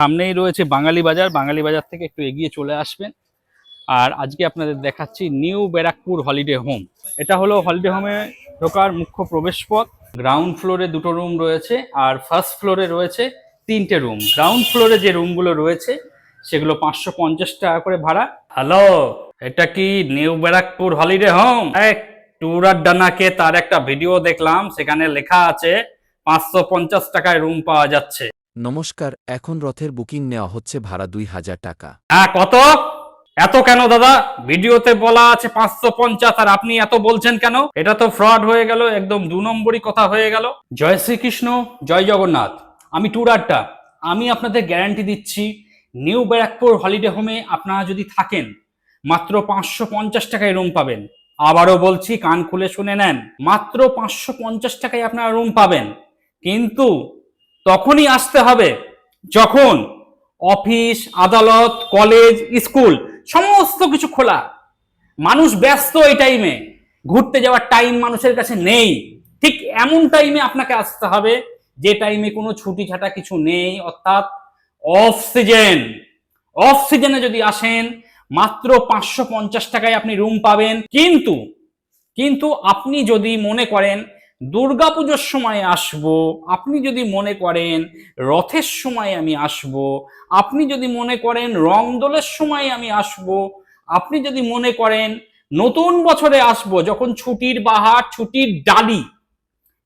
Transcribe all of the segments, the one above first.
সামনেই রয়েছে বাঙালি বাজার। বাঙালি বাজার থেকে একটু এগিয়ে চলে আসবেন। আর আজকে আপনাদের দেখাচ্ছি নিউ ব্যারাকপুর হলিডে হোম। এটা হলো হলিডে হোমে ঢোকার মুখ্য প্রবেশপথ। গ্রাউন্ড ফ্লোরে দুটো রুম রয়েছে আর ফার্স্ট ফ্লোরে রয়েছে তিনটে রুম। গ্রাউন্ড ফ্লোরে যে রুমগুলো রয়েছে সেগুলো 550 টাকা করে ভাড়া। হ্যালো, এটা কি নিউ ব্যারাকপুর হলিডে হোম? এক ট্যুর আর ডানাকে তার একটা ভিডিও দেখলাম, সেখানে লেখা আছে 550 টাকায় রুম পাওয়া যাচ্ছে। নমস্কার, এখন রথের বুকিং নেওয়া হচ্ছে ভাড়া 2000 টাকা। হ্যাঁ, কত? এত কেন দাদা? ভিডিওতে বলা আছে 550 আর আপনি এত বলছেন কেন? এটা তো ফ্রড হয়ে গেল, একদম 2 নম্বরই কথা হয়ে গেল। জয় শ্রীকৃষ্ণ, জয় জগন্নাথ। আমি ট্যুর আড্ডা। আমি আপনাদের গ্যারান্টি দিচ্ছি, নিউ ব্যারাকপুর হলিডে হোমে আপনারা যদি থাকেন মাত্র 550 টাকায় রুম পাবেন। আবারও বলছি, কান খুলে শুনে নেন, মাত্র 550 টাকায় আপনারা রুম পাবেন। কিন্তু তখনই আসতে হবে যখন অফিস, আদালত, কলেজ, স্কুল সমস্ত কিছু খোলা। মানুষ ব্যস্ত এই টাইমে, ঘুরতে যাওয়ার টাইম মানুষের কাছে নেই। ঠিক এমন টাইমে আপনাকে আসতে হবে যে টাইমে কোনো ছুটি ছাটা কিছু নেই, অর্থাৎ অফ সিজন। অফ সিজনে যদি আসেন মাত্র 550 টাকায় আপনি রুম পাবেন। কিন্তু কিন্তু আপনি যদি মনে করেন দুর্গাপুজোর সময় আসব, আপনি যদি মনে করেন রথের সময় আমি আসব, আপনি যদি মনে করেন রংদোলের সময় আমি আসব, আপনি যদি মনে করেন নতুন বছরে আসব, যখন ছুটির বাহার,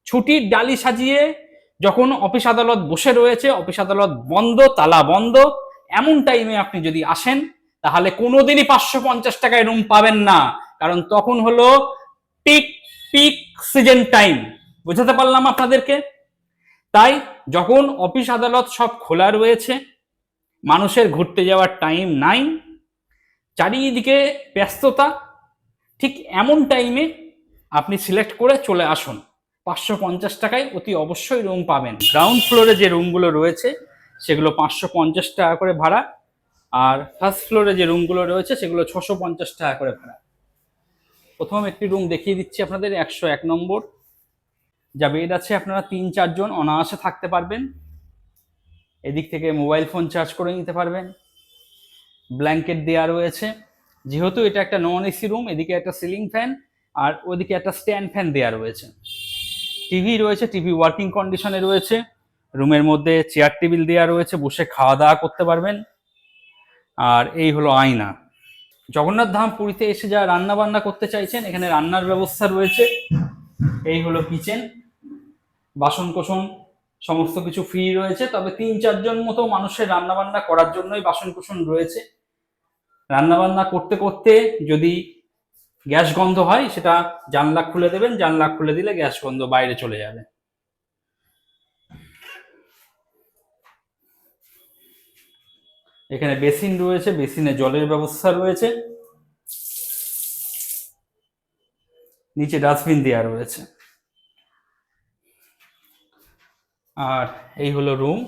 ছুটির ডালি সাজিয়ে যখন অফিস আদালত বসে রয়েছে, অফিস আদালত বন্ধ, তালা বন্ধ, এমন টাইমে আপনি যদি আসেন তাহলে কোনোদিনই 550 টাকায় রুম পাবেন না। কারণ তখন হলো পিক পিক সিজন টাইম। বুঝাতে পারলাম আপনাদেরকে? তাই যখন অফিস আদালত সব খোলা রয়েছে, মানুষের ঘুরতে যাওয়ার টাইম নাই, চারিদিকে ব্যস্ততা, ঠিক এমন টাইমে আপনি সিলেক্ট করে চলে আসুন। 550 টাকায় অতি অবশ্যই রুম পাবেন। গ্রাউন্ড ফ্লোরে যে রুমগুলো রয়েছে সেগুলো 550 টাকা করে ভাড়া, আর ফার্স্ট ফ্লোরে যে রুমগুলো রয়েছে সেগুলো 650 টাকা করে ভাড়া। প্রথম একটি রুম দেখিয়ে দিচ্ছি আপনাদের, 101 নম্বর। যা বেড আছে, আপনারা 3-4 জন অনায়াসে থাকতে পারবেন। এদিক থেকে মোবাইল ফোন চার্জ করে নিতে পারবেন। ব্ল্যাঙ্কেট দেওয়া রয়েছে। যেহেতু এটা একটা নন এসি রুম, এদিকে একটা সিলিং ফ্যান আর ওদিকে একটা স্ট্যান্ড ফ্যান দেওয়া রয়েছে। টিভি রয়েছে, টিভি ওয়ার্কিং কন্ডিশনে রয়েছে। রুমের মধ্যে চেয়ার টেবিল দেওয়া রয়েছে, বসে খাওয়া দাওয়া করতে পারবেন। আর এই হলো আয়না। জগন্নাথ ধাম পুরীতে এসে যা রান্না বান্না করতে চাইছেন, এখানে রান্নার ব্যবস্থা রয়েছে। এই হলো কিচেন, বাসন কোসন সমস্ত কিছু ফ্রি রয়েছে। তবে 3-4 জন মতো মানুষের রান্না বান্না করার জন্যই বাসন কোসন রয়েছে। রান্না বান্না করতে করতে যদি গ্যাস গন্ধ হয়, সেটা জানলা খুলে দেবেন, জানলা খুলে দিলে গ্যাস গন্ধ বাইরে চলে যাবে। এখানে বেসিন রয়েছে, বেসিনে জলের ব্যবস্থা রয়েছে, নিচে ডাস্টবিন দেওয়া রয়েছে। আর এই হলো রুম।